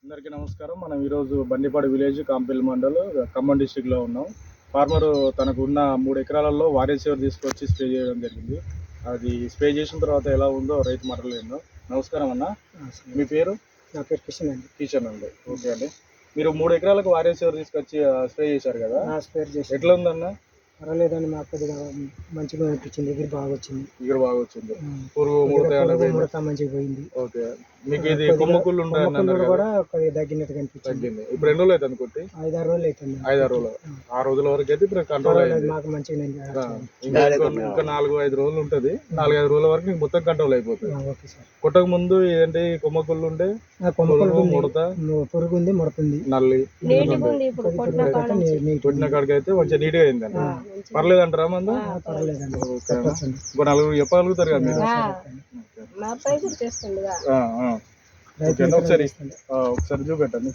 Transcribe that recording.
అందరికీ నమస్కారం. మనం ఈరోజు బండిపాడు విలేజ్, కాంపల్లి మండల్, ఖమ్మం డిస్ట్రిక్ట్లో ఉన్నాం. ఫార్మరు తనకు ఉన్న 3 ఎకరాలలో వారేసివర్ తీసుకొచ్చి స్ప్రే చేయడం జరిగింది. అది స్ప్రే చేసిన తర్వాత ఎలా ఉందో రైతు మాటలు విందాం. నమస్కారం అన్న, మీ పేరు? నా పేరు కిషన్ అండి. కిషన్ అండి. ఓకే అండి. మీరు 3 ఎకరాలకు వారేసివర్ తీసుకొచ్చి స్ప్రే చేశారు కదా, స్ప్రే చేసి ఎట్లా ఉందన్న? పర్వాలేదండి, మాకు కొద్దిగా మంచిగా అనిపించింది. ఎగురు బాగా వచ్చింది. బాగా వచ్చింది. పురుగు ముడత మంచిగా పోయింది. ఓకే. మీకు ఇది కొమ్మకుళ్ళు ఉంటాయి కూడా కొద్దిగా తగ్గినట్టు కనిపించింది. ఇప్పుడు ఎన్ని రోజులు అయితే అనుకుంటే? 5-6 రోజులు అవుతుంది. 5-6 రోజులు. 6 రోజుల వరకు అయితే ఇప్పుడు కంట్రోల్ అయింది. మాకు మంచిగా ఇంకా 4-5 రోజులు ఉంటుంది. 4-5 రోజుల వరకు మీకు మొత్తం కంట్రోల్ అయిపోతుంది. Okay sir. కొట్టక ముందు ఏంటి కొమ్మకుళ్ళు ఉంటే ముడత, పురుగు ఉంది, ముడుతుంది, నల్లి కొట్టిన కాడికి అయితే కొంచెం నీట్గా అయింది అన్న. పర్లేదు అంటారా మందు? పర్వాలేదండి. ఇంకో 4 చెప్పగలుగుతారు కదా మీరు? ఒకసారి చూపెట్టండి.